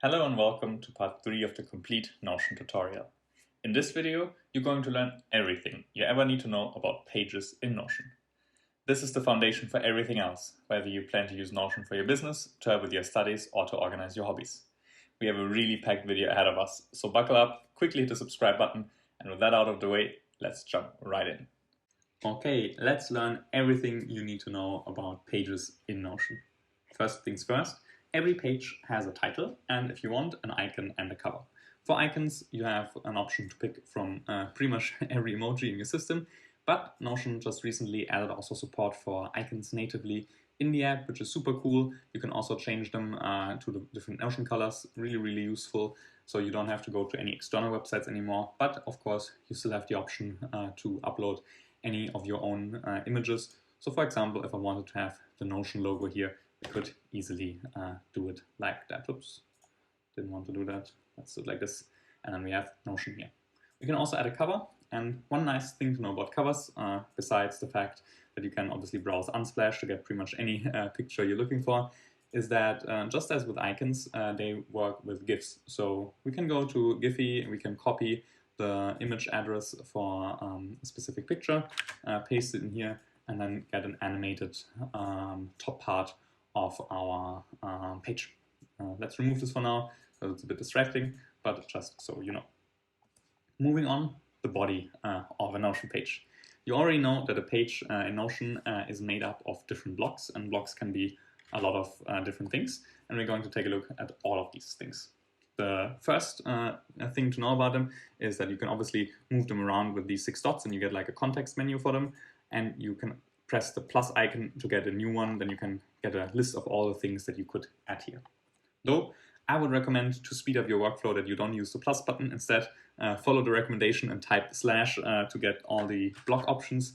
Hello and welcome to part 3 of the complete Notion tutorial. In this video, you're going to learn everything you ever need to know about pages in Notion. This is the foundation for everything else, whether you plan to use Notion for your business, to help with your studies, or to organize your hobbies. We have a really packed video ahead of us, so buckle up, quickly hit the subscribe button, and with that out of the way, let's jump right in. Okay, let's learn everything you need to know about pages in Notion. First things first, every page has a title and, if you want, an icon and a cover. For icons, you have an option to pick from pretty much every emoji in your system, but Notion just recently added also support for icons natively in the app, which is super cool. You can also change them to the different Notion colors, really useful, so you don't have to go to any external websites anymore, but of course you still have the option to upload any of your own images. So for example, if I wanted to have the Notion logo here, I could easily do it like that. Oops, didn't want to do that. Let's do it like this. And then we have Notion here. We can also add a cover. And one nice thing to know about covers, besides the fact that you can obviously browse Unsplash to get pretty much any picture you're looking for, is that just as with icons, they work with GIFs. So we can go to Giphy and we can copy the image address for a specific picture, paste it in here, and then get an animated top part of our page. Let's remove this for now because it's a bit distracting, but just so you know. Moving on, the body of a Notion page. You already know that a page in Notion is made up of different blocks, and blocks can be a lot of different things, and we're going to take a look at all of these things. The first thing to know about them is that you can obviously move them around with these 6 dots and you get like a context menu for them, and you can press the plus icon to get a new one. Then you can get a list of all the things that you could add here. Though I would recommend, to speed up your workflow, that you don't use the plus button. Instead, follow the recommendation and type slash to get all the block options.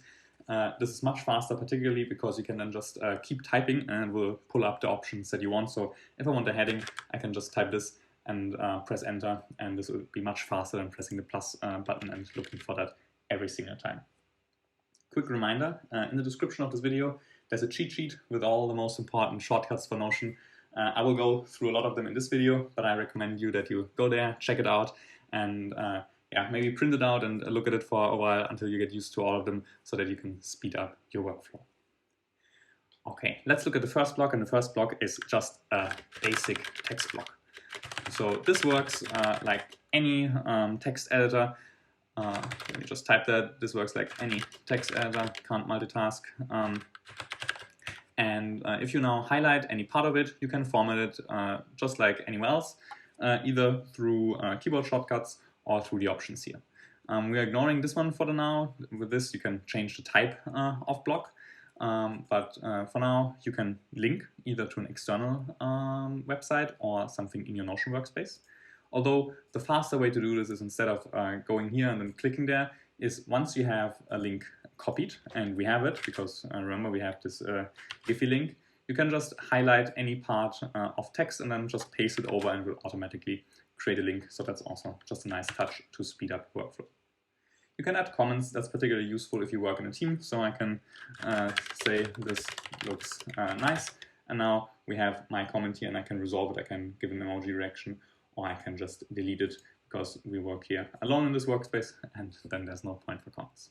This is much faster, particularly because you can then just keep typing and it will pull up the options that you want. So if I want a heading, I can just type this and press enter, and this will be much faster than pressing the plus button and looking for that every single time. Quick reminder, in the description of this video, there's a cheat sheet with all the most important shortcuts for Notion. I will go through a lot of them in this video, but I recommend you that you go there, check it out, and maybe print it out and look at it for a while until you get used to all of them so that you can speed up your workflow. Okay, let's look at the first block, and the first block is just a basic text block. So this works like any text editor. Let me just type that. This works like any text editor, can't multitask. And if you now highlight any part of it, you can format it just like anywhere else, either through keyboard shortcuts or through the options here. We are ignoring this one for the now. With this, you can change the type of block. But for now, you can link either to an external website or something in your Notion workspace. Although the faster way to do this is, instead of going here and then clicking there, is once you have a link copied, and we have it because remember we have this Giphy link, you can just highlight any part of text and then just paste it over and it will automatically create a link. So that's also just a nice touch to speed up workflow. You can add comments. That's particularly useful if you work in a team. So I can say this looks nice, and now we have my comment here and I can resolve it. I can give an emoji reaction, or I can just delete it because we work here alone in this workspace and then there's no point for comments.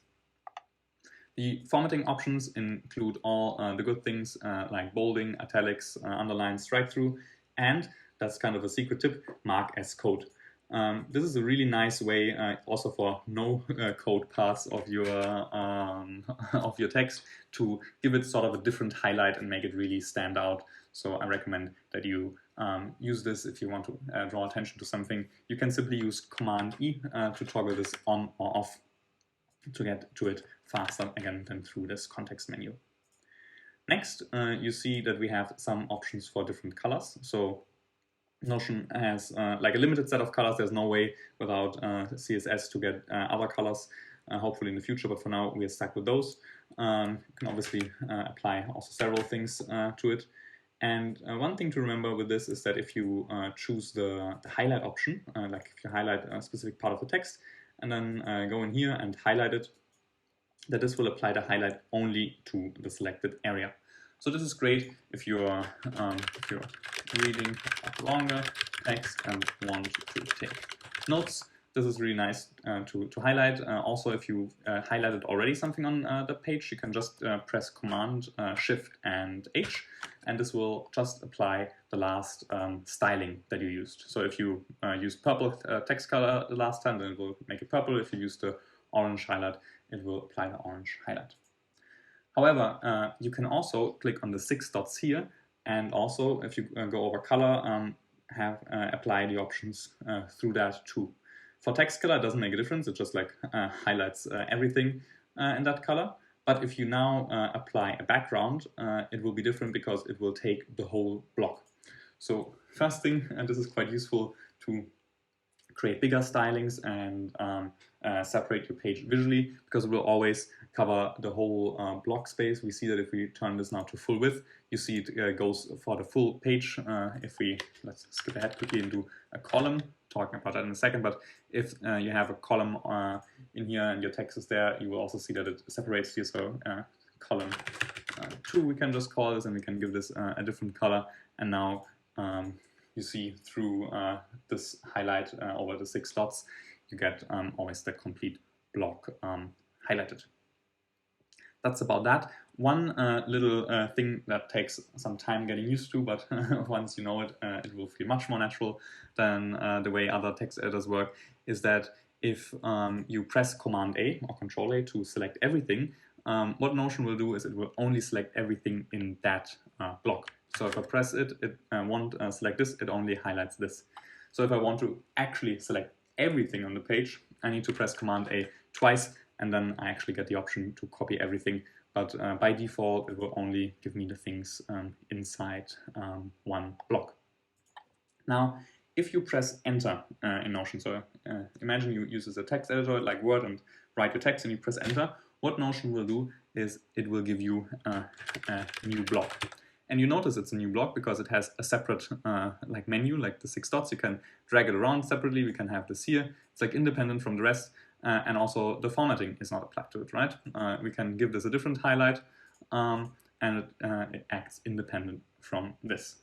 The formatting options include all the good things like bolding, italics, underline, strike through, and that's kind of a secret tip, mark as code. This is a really nice way also for no code parts of your text to give it sort of a different highlight and make it really stand out. So I recommend that you use this if you want to draw attention to something. You can simply use Command E to toggle this on or off to get to it faster, again, than through this context menu. Next, you see that we have some options for different colors. So Notion has like a limited set of colors. There's no way without CSS to get other colors, hopefully in the future, but for now we are stuck with those. You can obviously apply also several things to it. And one thing to remember with this is that if you choose the highlight option, like if you highlight a specific part of the text and then go in here and highlight it, that this will apply the highlight only to the selected area. So this is great if you're reading longer text and want to take notes. This is really nice to highlight. Also, if you highlighted already something on the page, you can just press Command, Shift, and H, and this will just apply the last styling that you used. So if you used purple text color the last time, then it will make it purple. If you use the orange highlight, it will apply the orange highlight. However, you can also click on the 6 dots here, and also if you go over color, apply the options through that too. For text color, it doesn't make a difference. It just like highlights everything in that color. But if you now apply a background, it will be different because it will take the whole block. So first thing, and this is quite useful to create bigger stylings and separate your page visually, because it will always cover the whole block space. We see that if we turn this now to full width, you see it goes for the full page. Let's skip ahead quickly and do a column, talking about that in a second, but if you have a column in here and your text is there, you will also see that it separates here. So column 2 we can just call this, and we can give this a different color, and now you see through this highlight over the 6 dots, you get always the complete block highlighted. That's about that. One little thing that takes some time getting used to, but once you know it, it will feel much more natural than the way other text editors work, is that if you press Command A or Control A to select everything, what Notion will do is it will only select everything in that block. So if I press it, it won't select this, it only highlights this. So if I want to actually select everything on the page, I need to press Command A twice, and then I actually get the option to copy everything. But by default, it will only give me the things inside one block. Now, if you press Enter in Notion, so imagine you use as a text editor like Word and write your text and you press Enter, what Notion will do is it will give you a new block. And you notice it's a new block because it has a separate like menu, like the 6 dots. You can drag it around separately. We can have this here. It's like independent from the rest. And also the formatting is not applied to it, right? We can give this a different highlight, and it acts independent from this.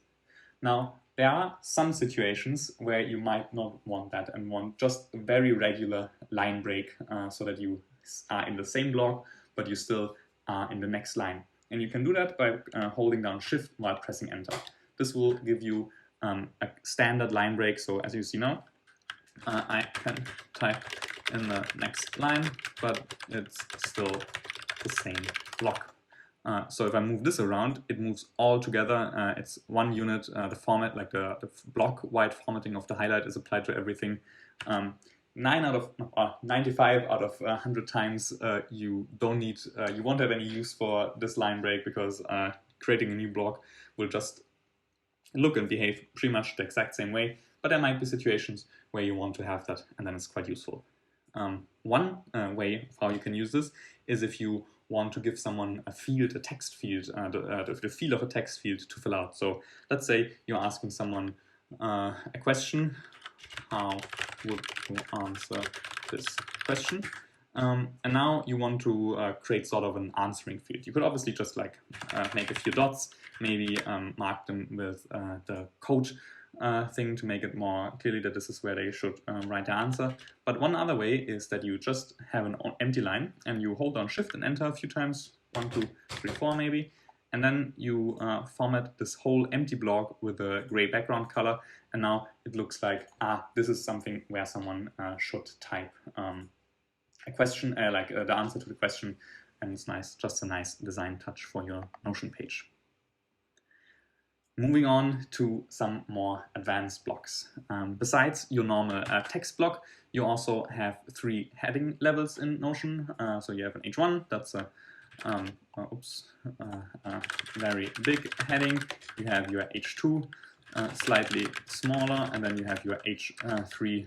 Now, there are some situations where you might not want that and want just a very regular line break so that you are in the same block, but you still are in the next line. And you can do that by holding down Shift while pressing Enter. This will give you a standard line break. So as you see now, I can type in the next line, but it's still the same block. So if I move this around, it moves all together. It's one unit. The format, like the block-wide formatting of the highlight, is applied to everything. 95 out of 100 times, you won't have any use for this line break, because creating a new block will just look and behave pretty much the exact same way. But there might be situations where you want to have that, and then it's quite useful. One way of how you can use this is if you want to give someone a field, a text field, the field of a text field to fill out. So let's say you're asking someone a question. How would you answer this question? And now you want to create sort of an answering field. You could obviously just like make a few dots, maybe mark them with the code thing to make it more clearly that this is where they should write the answer. But one other way is that you just have an empty line and you hold down Shift and Enter a few times, 1, 2, 3, 4 maybe, and then you format this whole empty block with a gray background color, and now it looks like, this is something where someone should type a question, like the answer to the question, and it's nice, just a nice design touch for your Notion page. Moving on to some more advanced blocks. Besides your normal text block, you also have 3 heading levels in Notion. So you have an H1, that's a very big heading. You have your H2, slightly smaller, and then you have your H3,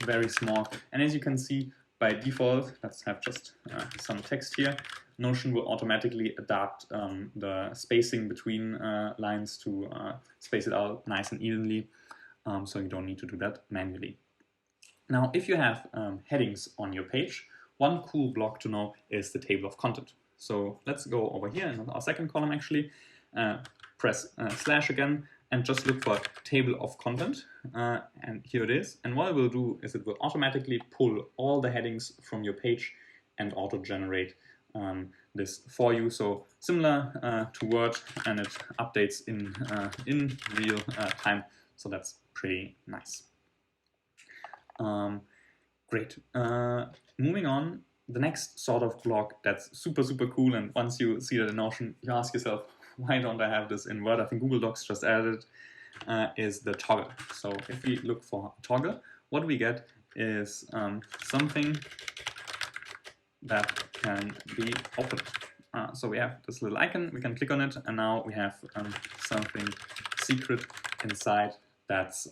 very small. And as you can see, by default, let's have just some text here. Notion will automatically adapt the spacing between lines to space it out nice and evenly, so you don't need to do that manually. Now, if you have headings on your page, one cool block to know is the table of content. So let's go over here in our second column actually, press slash again, and just look for table of content, and here it is. And what it will do is it will automatically pull all the headings from your page and auto-generate this for you. So similar to Word, and it updates in real time. So that's pretty nice. Great. Moving on, the next sort of block that's super, super cool, and once you see that in Notion, you ask yourself, why don't I have this in Word? I think Google Docs just added it, is the toggle. So if we look for toggle, what we get is something that can be opened. So we have this little icon, we can click on it, and now we have something secret inside that's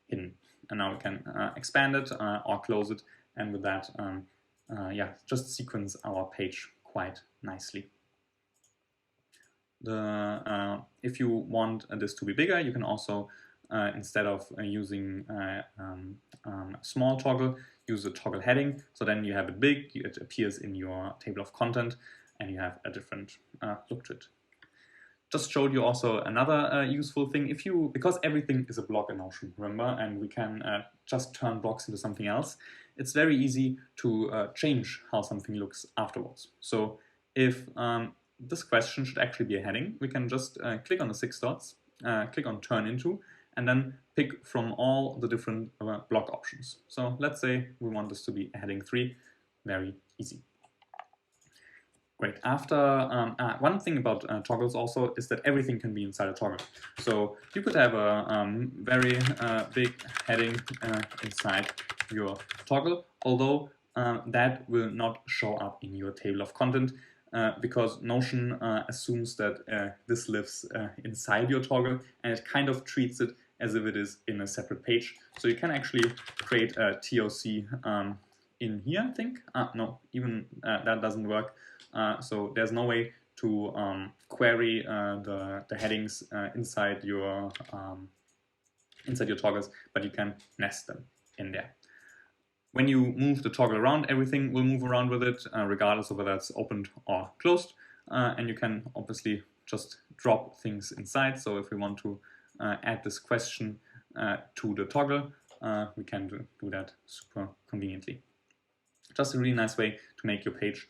hidden. And now we can expand it or close it, and with that, yeah, just sequence our page quite nicely. If you want this to be bigger, you can also, instead of using small toggle, use a toggle heading. So then you have it big, it appears in your table of content, and you have a different look to it. Just showed you also another useful thing. Because everything is a block in Notion, remember, and we can just turn blocks into something else, it's very easy to change how something looks afterwards. So if this question should actually be a heading, we can just click on the 6 dots, click on Turn Into, and then pick from all the different block options. So let's say we want this to be a heading 3, very easy. Great. After one thing about toggles also is that everything can be inside a toggle. So you could have a very big heading inside your toggle, although that will not show up in your table of content because Notion assumes that this lives inside your toggle, and it kind of treats it as if it is in a separate page. So you can actually create a TOC in here, I think. No, even that doesn't work. So there's no way to query the headings inside your toggles, but you can nest them in there. When you move the toggle around, everything will move around with it, regardless of whether it's opened or closed. And you can obviously just drop things inside. So if we want to add this question to the toggle, we can do that super conveniently. Just a really nice way to make your page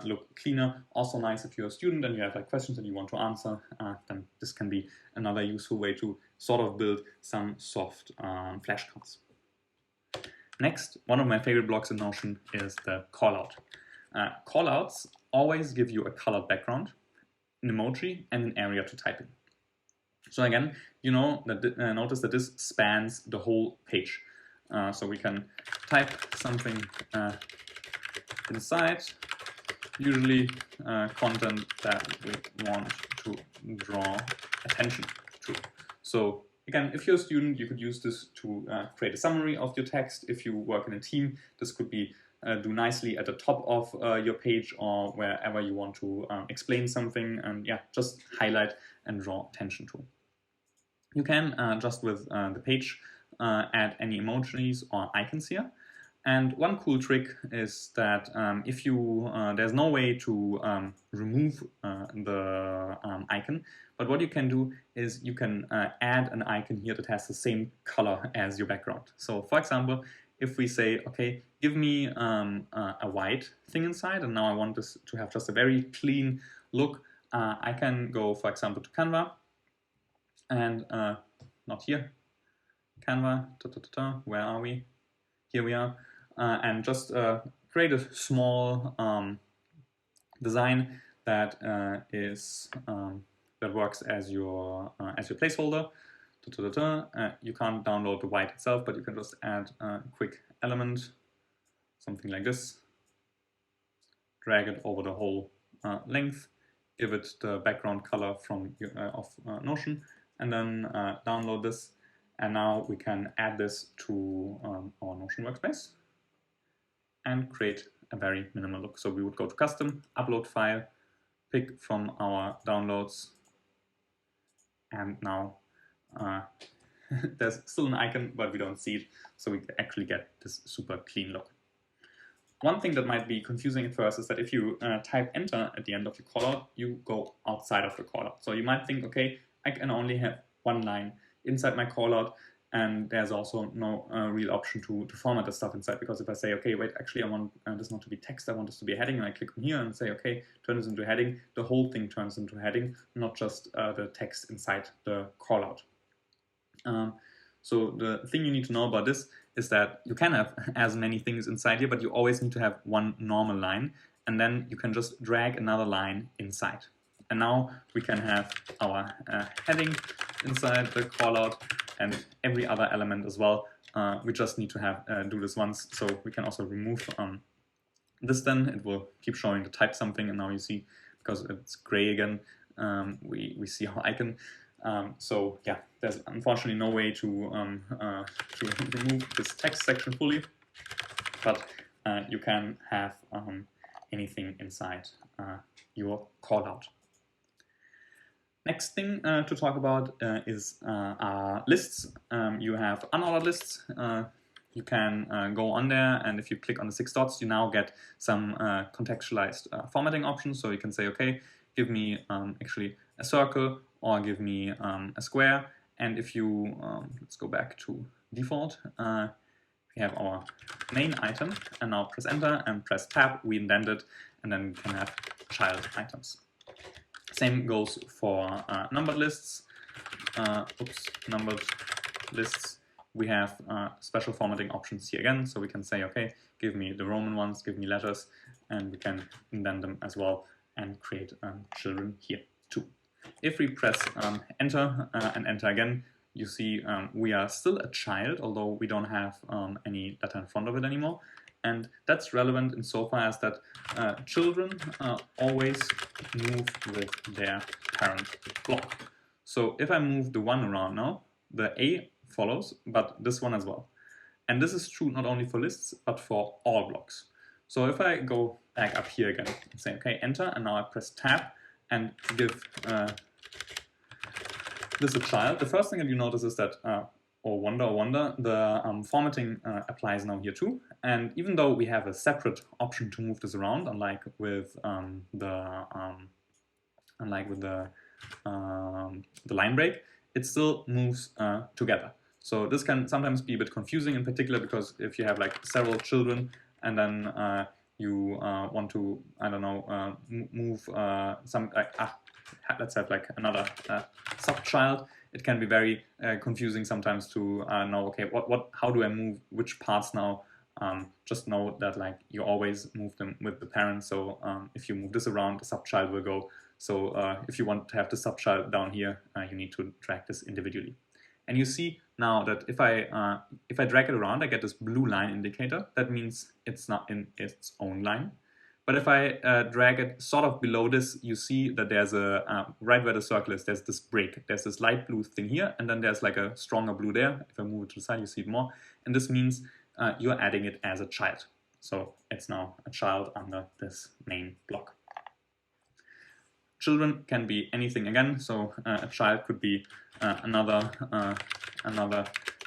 look cleaner. Also nice if you're a student and you have like questions that you want to answer, then this can be another useful way to sort of build some soft flashcards. Next, one of my favorite blocks in Notion is the callout. Callouts always give you a colored background, an emoji, and an area to type in. So again, you know that notice that this spans the whole page. So we can type something inside, usually content that we want to draw attention to. So again, if you're a student, you could use this to create a summary of your text. If you work in a team, this could be do nicely at the top of your page or wherever you want to explain something, and yeah, just highlight and draw attention to. You can just with the page add any emojis or icons here. And one cool trick is that if you there's no way to remove the icon, but what you can do is you can add an icon here that has the same color as your background. So for example, if we say, okay, give me a white thing inside, and now I want this to have just a very clean look, I can go, for example, to Canva, and not here, Canva, where are we? Here we are. And just create a small design that that works as your placeholder. You can't download the white itself, but you can just add a quick element, something like this. Drag it over the whole length, give it the background color from Notion, and then download this. And now we can add this to our Notion workspace and create a very minimal look. So we would go to Custom, Upload File, pick from our downloads, and now there's still an icon, but we don't see it, so we actually get this super clean look. One thing that might be confusing at first is that if you type Enter at the end of your callout, you go outside of the callout. So you might think, okay, I can only have one line inside my callout, and there's also no real option to format the stuff inside, because if I say, okay, wait, actually I want this not to be text, I want this to be a heading, and I click on here and say, okay, turn this into a heading, the whole thing turns into a heading, not just the text inside the callout. So the thing you need to know about this is that you can have as many things inside here, but you always need to have one normal line, and then you can just drag another line inside. And now we can have our heading inside the callout and every other element as well. We just need to have do this once, so we can also remove this. Then it will keep showing the type something, and now you see, because it's gray again, we see our icon. So yeah, there's unfortunately no way to remove this text section fully, but you can have anything inside your callout. Next thing to talk about is lists. You have unordered lists. You can go on there, and if you click on the 6 dots, you now get some contextualized formatting options. So you can say, okay, give me actually a circle, or give me a square. And if you, let's go back to default, we have our main item, and now press enter and press tab, we indent it, and then we can have child items. Same goes for numbered lists. Numbered lists. We have special formatting options here again, so we can say, okay, give me the Roman ones, give me letters, and we can indent them as well and create children here too. If we press enter and enter again, you see we are still a child, although we don't have any letter in front of it anymore. And that's relevant insofar as that children always move with their parent block. So if I move the 1 around now, the A follows, but this one as well. And this is true not only for lists, but for all blocks. So if I go back up here again and say, okay, enter, and now I press tab and give this a child, the first thing that you notice is that or wonder, the formatting applies now here too. And even though we have a separate option to move this around, unlike with the line break, it still moves together. So this can sometimes be a bit confusing, in particular because if you have like several children and then you want to, I don't know, move some, let's have like another sub-child, it can be very confusing sometimes to know, okay, how do I move which parts now? Just know that like you always move them with the parent. So if you move this around, the sub-child will go. So if you want to have the sub-child down here, you need to drag this individually. And you see now that if I drag it around, I get this blue line indicator. That means it's not in its own line. But if I drag it sort of below this, you see that there's a, right where the circle is, there's this break. There's this light blue thing here, and then there's like a stronger blue there. If I move it to the side, you see it more. And this means you're adding it as a child. So it's now a child under this main block. Children can be anything again, so a child could be another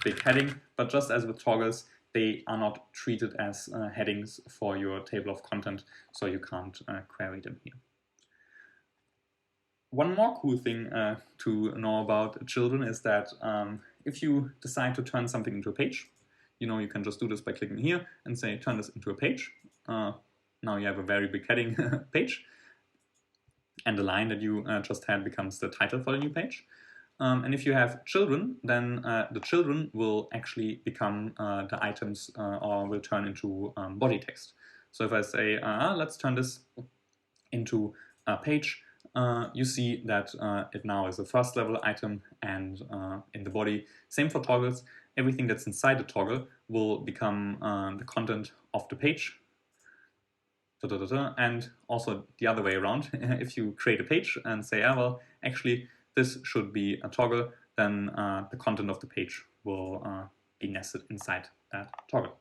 big heading, but just as with toggles, they are not treated as headings for your table of content, so you can't query them here. One more cool thing to know about children is that if you decide to turn something into a page, you can just do this by clicking here and say turn this into a page. Now you have a very big heading page. And the line that you just had becomes the title for the new page. And if you have children, then the children will actually become the items or will turn into body text. So if I say, let's turn this into a page, you see that it now is a first level item and in the body. Same for toggles. Everything that's inside the toggle will become the content of the page. And also the other way around, if you create a page and say, well, actually this should be a toggle, then the content of the page will be nested inside that toggle.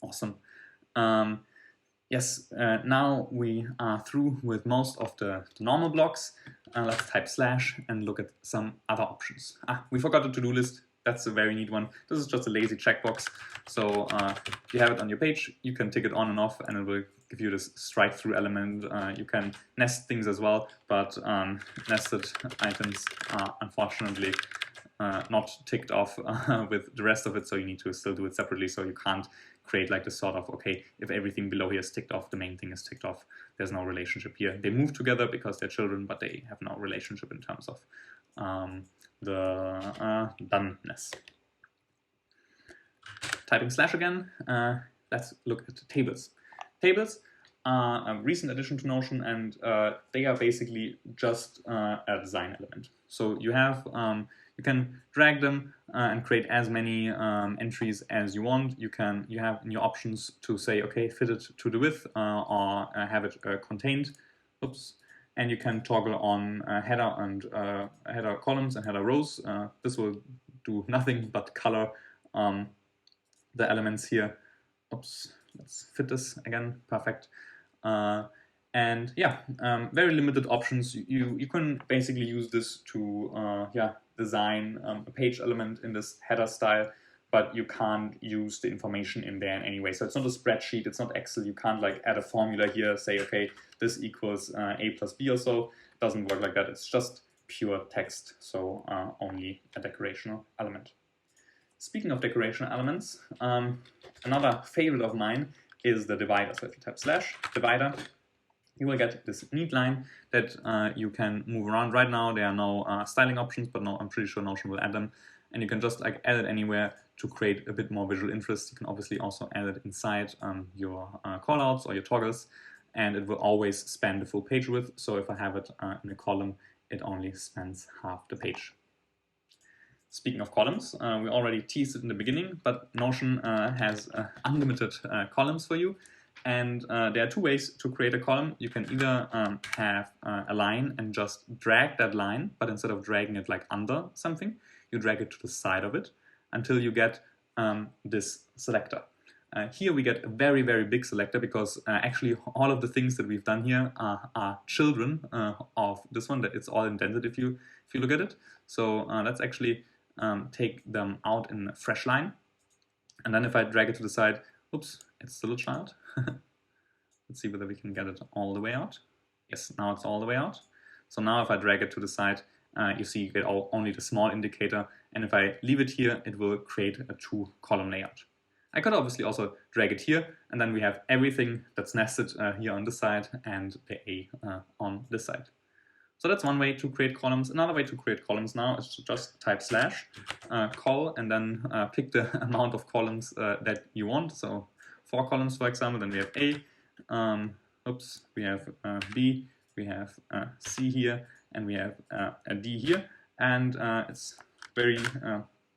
Awesome. Yes, now we are through with most of the normal blocks. Let's type / and look at some other options. We forgot the to-do list. that's a very neat one. This is just a lazy checkbox. So if you have it on your page, you can tick it on and off, and it will give you this strike through element. You can nest things as well, but nested items are unfortunately not ticked off with the rest of it, so you need to still do it separately. So you can't create like this sort of, okay, if everything below here is ticked off, the main thing is ticked off. There's no relationship here. They move together because they're children, but they have no relationship in terms of the doneness. Typing slash again, let's look at tables. Tables are a recent addition to Notion, and they are basically just a design element. So you have you can drag them and create as many entries as you want. You have in your options to say, okay, fit it to the width or have it contained. Oops. And you can toggle on header and header columns and header rows. This will do nothing but color the elements here. Oops, let's fit this again. Perfect. And yeah, very limited options. You can basically use this to design a page element in this header style, but you can't use the information in there in any way. So it's not a spreadsheet, it's not Excel. You can't like add a formula here, say, okay, this equals A plus B or so. It doesn't work like that. It's just pure text, so only a decorational element. Speaking of decorational elements, another favorite of mine is the divider. So if you type slash divider, you will get this neat line that you can move around. Right now there are no styling options, but no, I'm pretty sure Notion will add them. And you can just like add it anywhere to create a bit more visual interest. You can obviously also add it inside your callouts or your toggles, and it will always span the full page width. So if I have it in a column, it only spans half the page. Speaking of columns, we already teased it in the beginning, but Notion has unlimited columns for you. And there are two ways to create a column. You can either have a line and just drag that line, but instead of dragging it like under something, you drag it to the side of it until you get this selector. Here we get a very, very big selector because actually all of the things that we've done here are children of this one. That it's all indented if you look at it. So let's actually take them out in a fresh line. And then if I drag it to the side, oops, it's still a child. Let's see whether we can get it all the way out. Yes, now it's all the way out. So now if I drag it to the side, you see you get only the small indicator. And if I leave it here, it will create a 2-column layout. I could obviously also drag it here, and then we have everything that's nested here on this side and the A on this side. So that's one way to create columns. Another way to create columns now is to just type slash col and then pick the amount of columns that you want. So 4 columns, for example, then we have A, oops, we have B, we have C here, and we have a D here. And it's very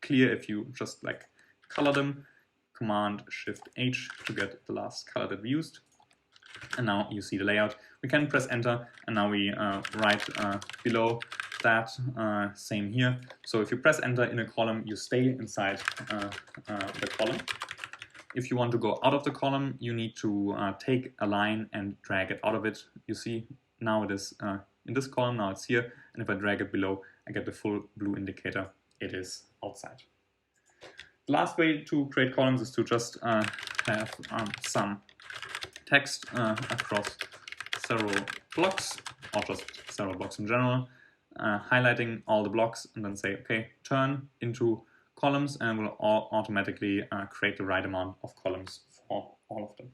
clear if you just like color them, Command Shift H to get the last color that we used. And now you see the layout. We can press enter, and now we write below that, same here. So if you press enter in a column, you stay inside the column. If you want to go out of the column, you need to take a line and drag it out of it. You see now it is in this column, now it's here, and if I drag it below, I get the full blue indicator. It is outside. The last way to create columns is to just have some text across several blocks, or just several blocks in general, highlighting all the blocks, and then say, okay, turn into columns, and we'll automatically create the right amount of columns for all of them.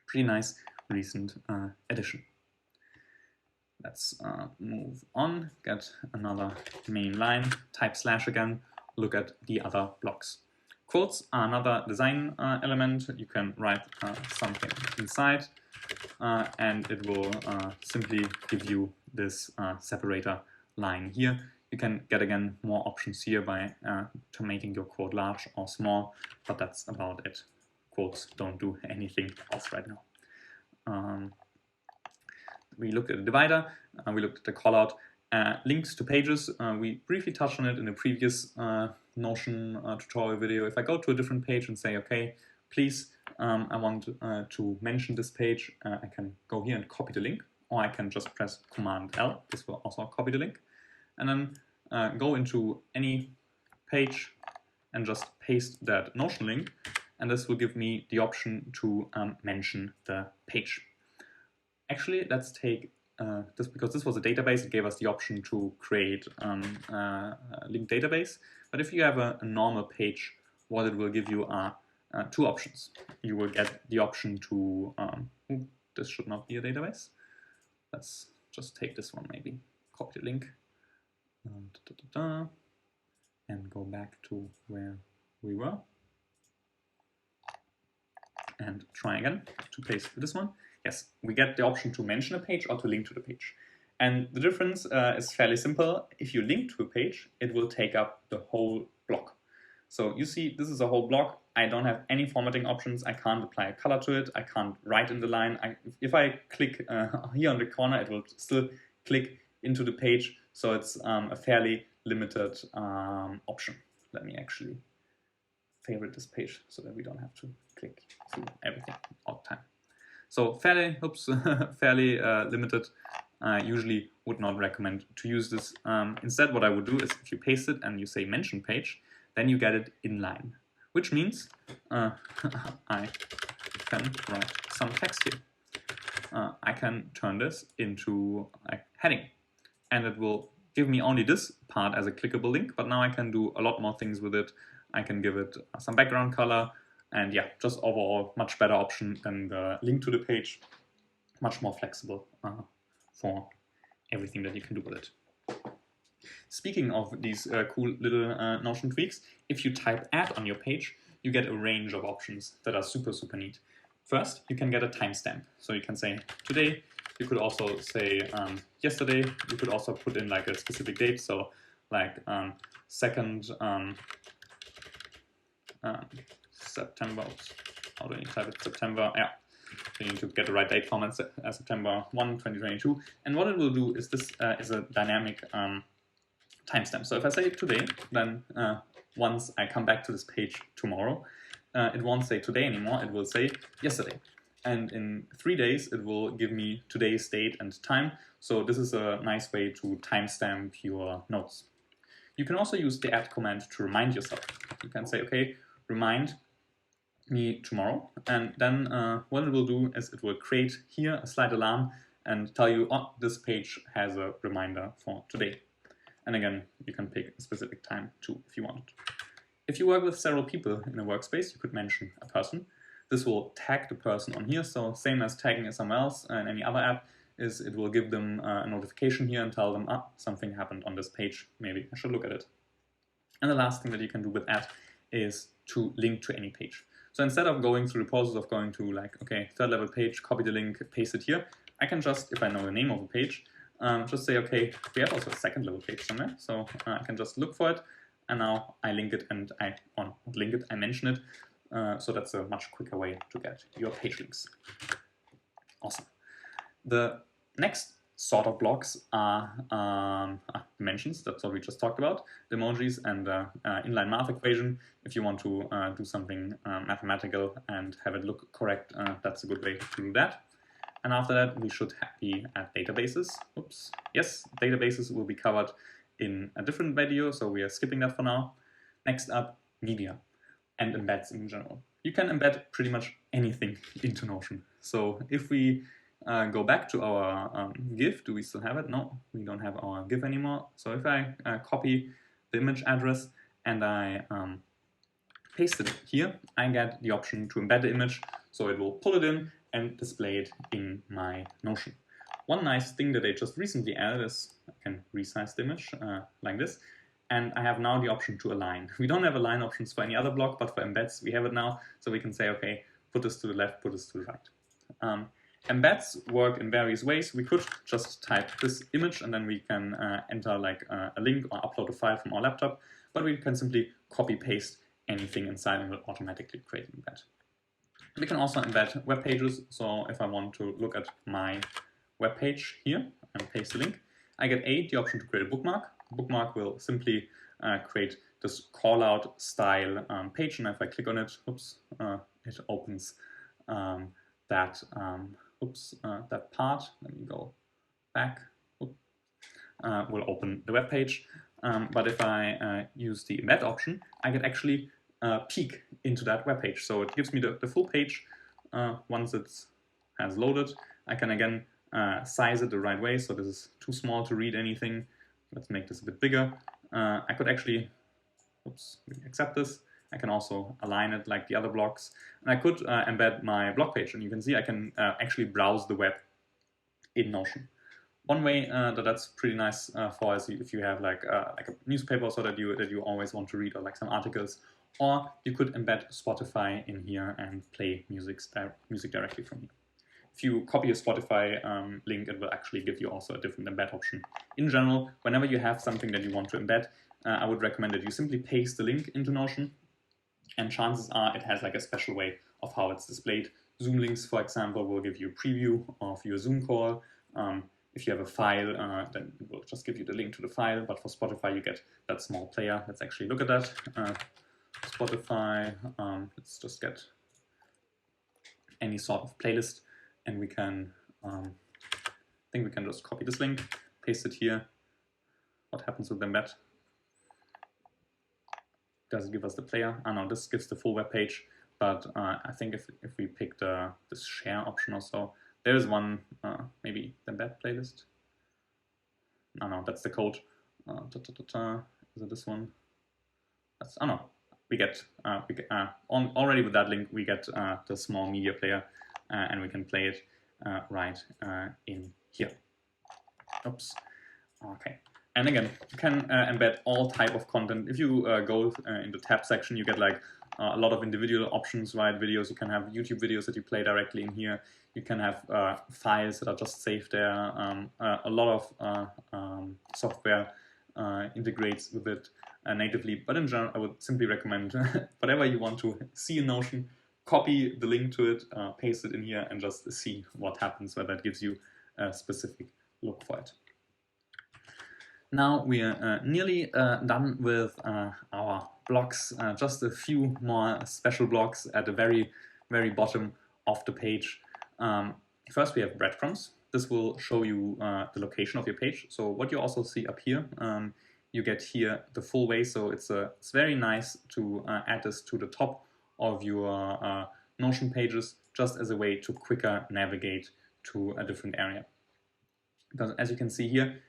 Pretty nice recent addition. Let's move on, get another main line, type slash again, look at the other blocks. Quotes are another design element. You can write something inside and it will simply give you this separator line here. You can get again more options here by to making your quote large or small, but that's about it. Quotes don't do anything else right now. We looked at the divider, we looked at the callout. Links to pages, we briefly touched on it in a previous Notion tutorial video. If I go to a different page and say, okay, please, I want to mention this page, I can go here and copy the link, or I can just press Command L. This will also copy the link. And then go into any page, and just paste that Notion link, and this will give me the option to mention the page. Actually, let's take this, because this was a database, it gave us the option to create a linked database. But if you have a normal page, what it will give you are two options. You will get the option to, this should not be a database. Let's just take this one, maybe copy the link and go back to where we were and try again to paste this one. Yes, we get the option to mention a page or to link to the page. And the difference is fairly simple. If you link to a page, it will take up the whole block. So you see, this is a whole block. I don't have any formatting options. I can't apply a color to it. I can't write in the line. If I click here on the corner, it will still click into the page. So it's a fairly limited option. Let me actually favorite this page so that we don't have to click through everything all the time. So fairly limited. I usually would not recommend to use this. Instead, what I would do is if you paste it and you say mention page, then you get it inline, which means I can write some text here. I can turn this into a heading, and it will give me only this part as a clickable link, but now I can do a lot more things with it. I can give it some background color, and yeah, just overall much better option than the link to the page. Much more flexible for everything that you can do with it. Speaking of these cool little Notion tweaks, if you type add on your page, you get a range of options that are super neat. First, you can get a timestamp. So you can say today. You could also say yesterday. You could also put in like a specific date. So like 2nd September. How do you type it? September. Yeah. So you need to get the right date format, September 1, 2022. And what it will do is this is a dynamic timestamp. So if I say today, then once I come back to this page tomorrow, it won't say today anymore. It will say yesterday. And in 3 days, it will give me today's date and time. So this is a nice way to timestamp your notes. You can also use the add command to remind yourself. You can say, okay, remind me tomorrow. And then what it will do is it will create here a slight alarm and tell you, oh, this page has a reminder for today. And again, you can pick a specific time too if you want. If you work with several people in a workspace, you could mention a person. This will tag the person on here. So same as tagging somewhere else in any other app, is it will give them a notification here and tell them, ah, something happened on this page. Maybe I should look at it. And the last thing that you can do with add is to link to any page. So instead of going through the process of going to like, okay, 3rd level page, copy the link, paste it here, I can just, if I know the name of the page, just say, okay, we have also a 2nd level page somewhere. So I can just look for it, and now I link it and I mention it. So that's a much quicker way to get your page links. Awesome. The next sort of blocks are dimensions. That's what we just talked about. The emojis and inline math equation. If you want to do something mathematical and have it look correct, that's a good way to do that. And after that, we should be at databases. Oops. Yes, databases will be covered in a different video, so we are skipping that for now. Next up, media and embeds in general. You can embed pretty much anything into Notion. So if we go back to our GIF, do we still have it? No, we don't have our GIF anymore. So if I copy the image address and I paste it here, I get the option to embed the image. So it will pull it in and display it in my Notion. One nice thing that they just recently added is I can resize the image like this. And I have now the option to align. We don't have align options for any other block, but for embeds, we have it now. So we can say, okay, put this to the left, put this to the right. Embeds work in various ways. We could just type this image and then we can enter like a link or upload a file from our laptop, but we can simply copy paste anything inside and will automatically create an embed. We can also embed web pages. So if I want to look at my web page here and paste the link, I get the option to create a bookmark. Bookmark will simply create this callout style page, and if I click on it, it opens that part. Let me go back. Will open the web page. but if I use the embed option, I can actually peek into that web page. So it gives me the full page once it has loaded. I can again size it the right way, so this is too small to read anything. Let's make this a bit bigger. I could actually, oops, accept this. I can also align it like the other blocks. And I could embed my blog page, and you can see I can actually browse the web in Notion. One way that's pretty nice for is if you have like a newspaper, so that you always want to read, or like some articles, or you could embed Spotify in here and play music directly from here. If you copy a Spotify link, it will actually give you also a different embed option. In general, whenever you have something that you want to embed, I would recommend that you simply paste the link into Notion, and chances are it has like a special way of how it's displayed. Zoom links, for example, will give you a preview of your Zoom call. If you have a file, then it will just give you the link to the file, but for Spotify you get that small player. Let's actually look at that. Spotify, let's just get any sort of playlist, and we can, I think we can just copy this link, paste it here. What happens with the embed? Does it give us the player? Oh no, this gives the full web page, but I think if we pick this share option or so, there is one, maybe the embed playlist. No, that's the code. Is it this one? That's, oh no, we get already with that link we get the small media player, and we can play it right in here. Oops. Okay. And again, you can embed all type of content. If you go in the tab section, you get like a lot of individual options, right? Videos, you can have YouTube videos that you play directly in here. You can have files that are just saved there. A lot of software integrates with it natively. But in general, I would simply recommend whatever you want to see in Notion, copy the link to it, paste it in here, and just see what happens, whether it gives you a specific look for it. Now we are nearly done with our blocks. Just a few more special blocks at the very, very bottom of the page. First we have breadcrumbs. This will show you the location of your page. So what you also see up here, you get here the full way. So it's very nice to add this to the top of your Notion pages, just as a way to quicker navigate to a different area. Because as you can see here,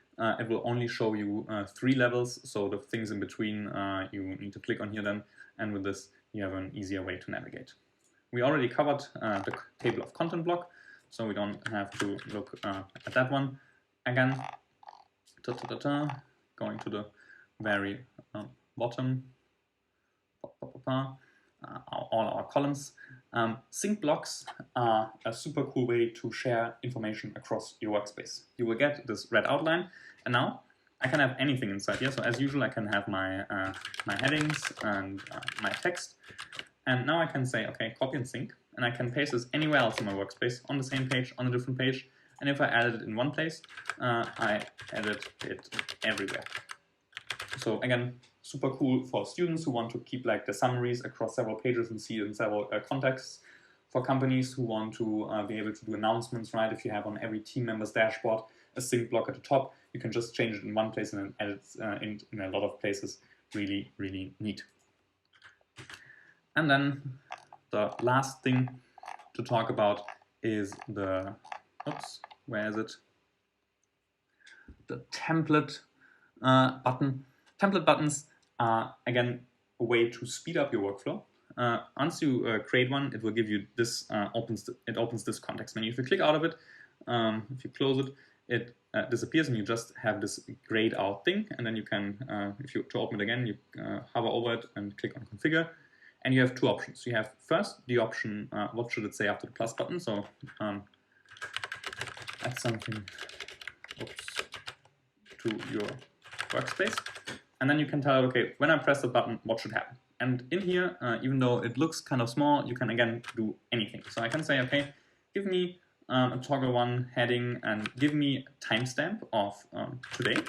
it will only show you 3 levels, so the things in between you need to click on here then, and with this you have an easier way to navigate. We already covered the table of content block, so we don't have to look at that one again. Going to the very bottom, all our columns. Sync blocks are a super cool way to share information across your workspace. You will get this red outline, and now I can have anything inside here. So as usual, I can have my my headings and my text, and now I can say, okay, copy and sync, and I can paste this anywhere else in my workspace, on the same page, on a different page. And if I added it in one place, I edit it everywhere. So again, super cool for students who want to keep like the summaries across several pages and see it in several contexts. For companies who want to be able to do announcements, right? If you have on every team member's dashboard a sync block at the top, you can just change it in one place and then edit it in a lot of places. Really, really neat. And then the last thing to talk about is the, oops, where is it? The template button. Template buttons are, again, a way to speed up your workflow. Once you create one, it will give you this, it opens this context menu. If you click out of it, if you close it, it disappears and you just have this grayed out thing. And then you can, to open it again, you hover over it and click on configure. And you have 2 options. You have first the option, what should it say after the plus button? So add something, oops, to your workspace. And then you can tell it, okay, when I press the button, what should happen? And in here, even though it looks kind of small, you can again do anything. So I can say, okay, give me a toggle 1 heading and give me a timestamp of today.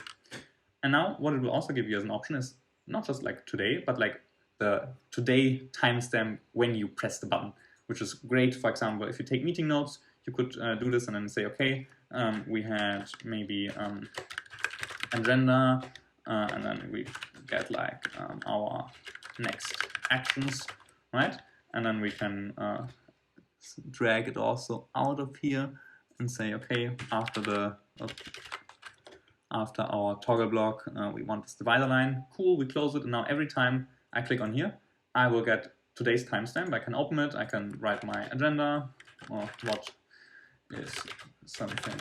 And now what it will also give you as an option is not just like today, but like the today timestamp when you press the button, which is great. For example, if you take meeting notes, you could do this and then say, okay, we had maybe agenda and then we get like our next actions, right? And then we can drag it also out of here and say, okay, after our toggle block, we want this divider line. Cool, we close it, and now every time I click on here, I will get today's timestamp. I can open it, I can write my agenda, or what is something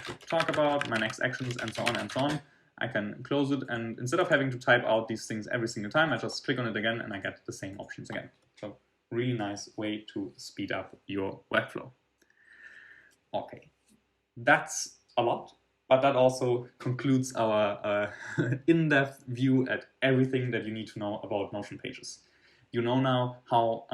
to talk about, my next actions, and so on and so on. I can close it, and instead of having to type out these things every single time, I just click on it again and I get the same options again. So really nice way to speed up your workflow. Okay, that's a lot, but that also concludes our in-depth view at everything that you need to know about Notion pages. You know now how,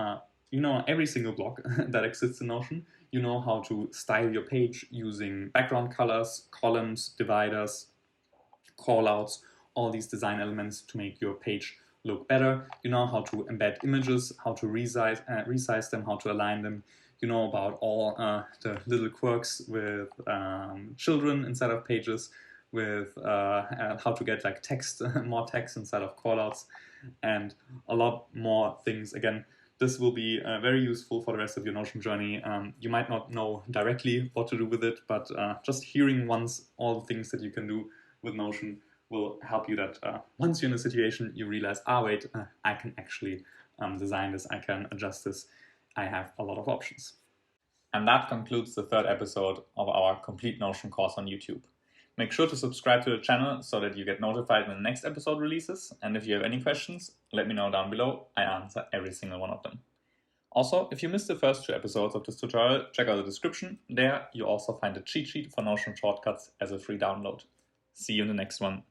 you know every single block that exists in Notion. You know how to style your page using background colors, columns, dividers, callouts, all these design elements to make your page look better. You know how to embed images, how to resize them, how to align them. You know about all the little quirks with children instead of pages, with how to get like text, more text instead of callouts, and a lot more things. Again, this will be very useful for the rest of your Notion journey. You might not know directly what to do with it, but just hearing once all the things that you can do with Notion will help you that once you're in a situation, you realize, wait, I can actually design this, I can adjust this, I have a lot of options. And that concludes the third episode of our complete Notion course on YouTube. Make sure to subscribe to the channel so that you get notified when the next episode releases. And if you have any questions, let me know down below. I answer every single one of them. Also, if you missed the first 2 episodes of this tutorial, check out the description. There you also find a cheat sheet for Notion shortcuts as a free download. See you in the next one.